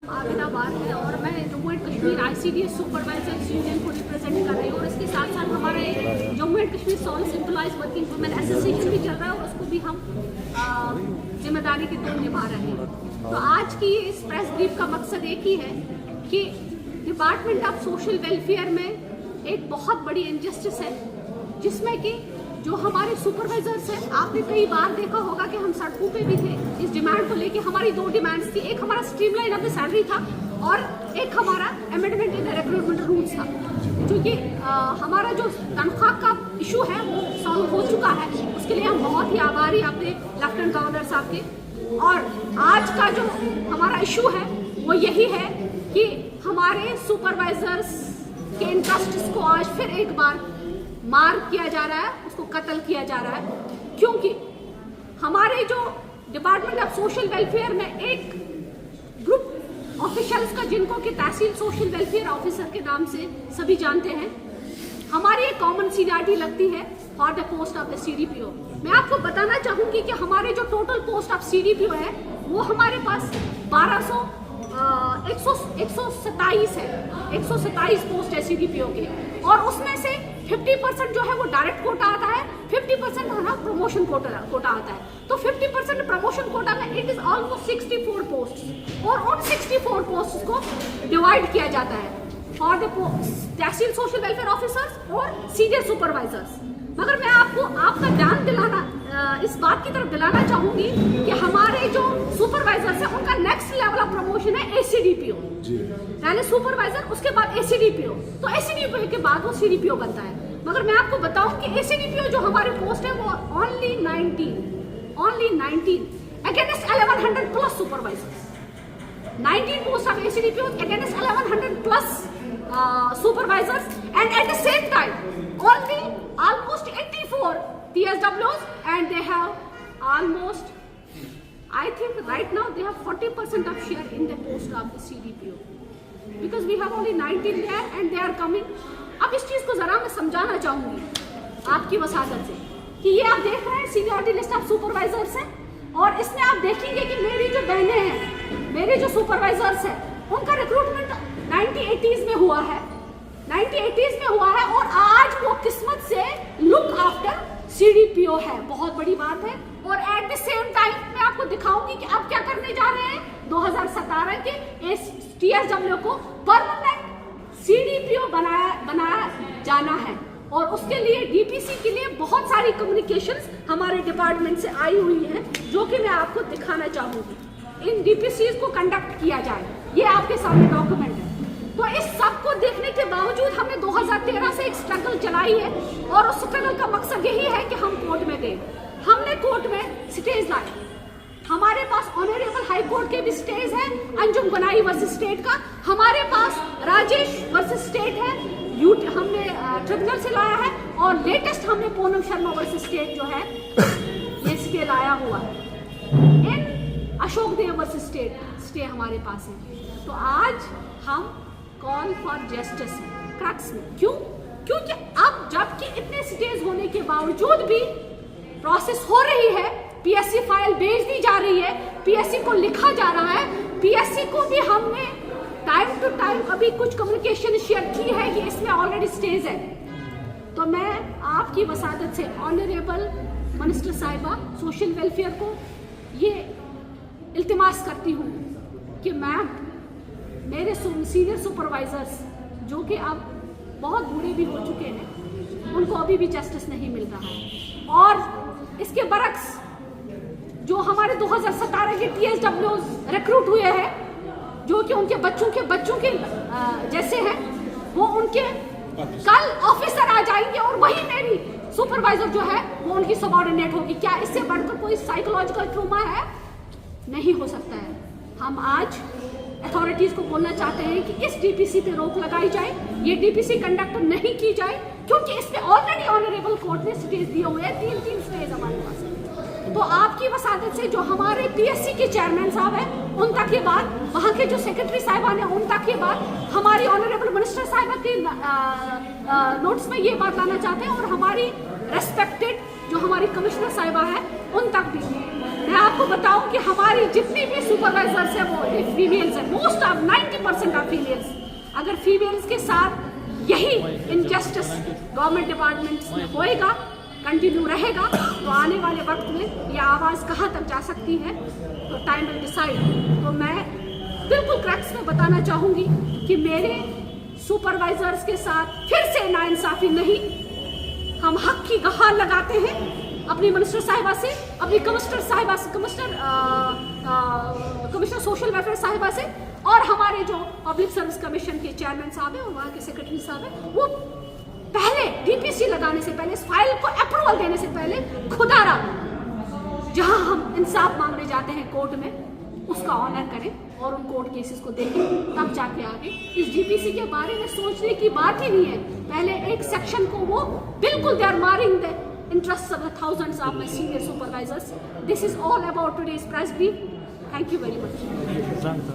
आबिदाबाद है और मैं Jammu and Kashmir ICDS supervisors union को रिप्रेजेंट कर रही हूँ और इसके साथ साथ हमारे Jammu and Kashmir service employees working women association भी चल रहा है और उसको भी हम जिम्मेदारी के तौर निभा रहे हैं। तो आज की इस प्रेस ब्रीफ का मकसद एक ही है कि डिपार्टमेंट ऑफ सोशल वेलफेयर में एक बहुत बड़ी इनजस्टिस है, जिसमें कि जो हमारे सुपरवाइजर्स हैं, आपने कई बार देखा होगा कि हम सड़कों पे भी थे इस डिमांड को लेके। हमारी दो डिमांड्स थी, एक हमारा स्ट्रीमलाइन ऑफ द सैलरी था और एक हमारा amendment in the recruitment rules था। क्योंकि हमारा जो तनख्वाह का इशू है वो सॉल्व हो चुका है, उसके लिए हम बहुत ही आभारी अपने लेफ्टिनेंट गवर्नर साहब के। और आज का जो हमारा इशू है वो यही है कि हमारे सुपरवाइजर्स के इंटरेस्ट को आज फिर एक बार मार किया जा रहा है, उसको कत्ल किया जा रहा है। क्योंकि हमारे जो डिपार्टमेंट ऑफ सोशल वेलफेयर में एक ग्रुप ऑफिशियल्स का, जिनको कि तहसील सोशल वेलफेयर ऑफिसर के नाम से सभी जानते हैं, हमारी एक कॉमन सीनियरिटी लगती है for the post of the CDPO। मैं आपको बताना चाहूंगी कि हमारे जो टोटल पोस्ट ऑफ CDPO है वो हमारे पास 127 है, 127 पोस्ट है CDPO के, और उसमें से 50% जो है वो डायरेक्ट कोटा आता है, 50% हमारा प्रमोशन कोटा आता है। तो 50% प्रमोशन कोटा में इट इज ऑलमोस्ट 64 पोस्ट, और उन 64 पोस्ट को डिवाइड किया जाता है for the tehsil social welfare officers और सीनियर सुपरवाइजर्स। मगर मैं आपका ध्यान दिलाना, इस बात की तरफ दिलाना चाहूंगी कि हमारे जो सुपरवाइजर्स हैं उनका नेक्स्ट लेवल ऑफ प्रमोशन है ACDPO। पहले सुपरवाइजर, उसके बाद ACDPO, तो ACDPO के बाद वो CDPO बनता है। मगर मैं आपको बताऊं कि ACDPO जो हमारे पोस्ट है वो only 19 against 1100 plus supervisors. 19 post of ACDPO against 1100 plus supervisors, and at the same time only almost 84 PSWs, and they have almost, I think right now they have 40% of share in the post of the CDPO, because we have only 19 there and they are coming. अब इस चीज को जरा मैं समझाना चाहूंगी आपकी वसादत से कि ये आप देख रहे हैं सीनियरिटी लिस्ट ऑफ सुपरवाइजर्स है, और इसमें आप देखेंगे कि मेरी जो बहनें हैं, मेरे जो सुपरवाइजर्स हैं, उनका रिक्रूटमेंट 1980s में हुआ है, 1980s में हुआ है, और आज वो किस्मत से लुक आफ्टर CDPO है। बहुत बड़ी बात है। और एट द सेम टाइम मैं आपको दिखाऊंगी कि अब क्या करने जा रहे हैं। 2017 के TSW को परमानेंट CDPO बनाया जाना है, और उसके लिए DPC के लिए बहुत सारी कम्युनिकेशंस हमारे डिपार्टमेंट से आई हुई है, जो कि मैं आपको दिखाना चाहूंगी। इन DPCs को कंडक्ट किया जाए, ये आपके सामने डॉक्यूमेंट है। तो इस सब को देखने के बावजूद हमने 2013 से एक स्ट्रगल चलाई है, और उस स्ट्रगल का मकसद यही है कि हम कोर्ट में गए। हमने कोर्ट में स्टेज लाए, हमारे पास ऑनरेबल हाई कोर्ट के भी स्टेज है, अंजुम गनाई वर्सेस स्टेट का, हमारे पास राजेश वर्सेस स्टेट है, हमने ट्रिब्यूनल से लाया है, और लेटेस्ट हमने पूनम शर्मा वर्सेस स्टेट जो है ये स्टे लाया हुआ है। इन अशोक देव वर्सेस स्टे हमारे पास है। तो आज हम कॉल फॉर जस्टिस है क्रक्स में। क्यों? क्योंकि अब जबकि इतने स्टेज होने के बावजूद भी प्रोसेस हो रही है, PSC फाइल भेज दी जा रही है, PSC को लिखा जा रहा है, PSC को भी हमने टाइम टू टाइम अभी कुछ कम्युनिकेशन शेयर की है कि इसमें ऑलरेडी स्टेज है। तो मैं आपकी वसादत से ऑनरेबल मिनिस्टर साहिबा सोशल वेलफेयर को ये इल्तिमास करती हूँ कि मैम, मेरे सीनियर सुपरवाइजर्स जो कि अब बहुत बूढ़े भी हो चुके हैं, उनको अभी भी जस्टिस नहीं मिल रहा है, और इसके बरक्स जो हमारे 2017 के TSWs रिक्रूट हुए हैं, जो कि उनके बच्चों के जैसे हैं, वो उनके कल ऑफिसर आ जाएंगे और वही मेरी सुपरवाइजर जो है वो उनकी सबऑर्डिनेट होगी। क्या इससे बढ़कर कोई साइकोलॉजिकल ट्रॉमा है? नहीं हो सकता है। हम आज अथॉरिटीज को बोलना चाहते हैं कि इस DPC पे रोक लगाई जाए, ये DPC कंडक्ट नहीं की जाए, क्योंकि इसमें ऑलरेडी ऑनरेबल कोर्ट ने स्टेज दिए हुए हैं, 3 स्टेज हमारे पास है। तो आपकी वसादत से जो हमारे PSC के चेयरमैन साहब हैं, उन तक ये बात, वहाँ के जो सेक्रेटरी साहिबान हैं, उन तक ये बात, हमारी ऑनरेबल मिनिस्टर साहिबा के नोट्स में ये बात लाना चाहते हैं, और हमारी रेस्पेक्टेड जो हमारी कमिश्नर साहिबा है उन तक भी। मैं आपको बताऊं कि हमारी जितनी भी सुपरवाइजर्स है वो फीमेल्स है, मोस्ट ऑफ 90% ऑफ फीमेल्स। अगर फीमेल्स के साथ यही इनजस्टिस गवर्नमेंट डिपार्टमेंट्स में होएगा, कंटिन्यू रहेगा, तो आने वाले वक्त में ये आवाज़ कहाँ तक जा सकती है तो टाइम विल डिसाइड। तो मैं बिल्कुल क्रैक्स में बताना चाहूँगी कि मेरे सुपरवाइजर्स के साथ फिर से नाइंसाफ़ी नहीं। हम हक की गुहार लगाते हैं अपनी मिनिस्टर साहिबा से, अपनी कमिश्नर साहिबा से, कमिश्नर सोशल वेलफेयर साहिबा से, और हमारे जो पब्लिक सर्विस कमीशन के चेयरमैन साहब हैं और वहाँ के सेक्रेटरी साहब हैं, वो पहले डीपीसी लगाने से पहले, इस फाइल को अप्रूवल देने से पहले खुदारा जहाँ हम इंसाफ मांगने जाते हैं कोर्ट में, उसका ऑनर करें और उन कोर्ट केसेस को देखें, तब जाके आगे इस डीपीसी के बारे में सोचने की बात ही नहीं है। पहले एक सेक्शन को वो बिल्कुल they are marring the interests of the thousands of my senior supervisors. This is all about today's press brief. Thank you very much.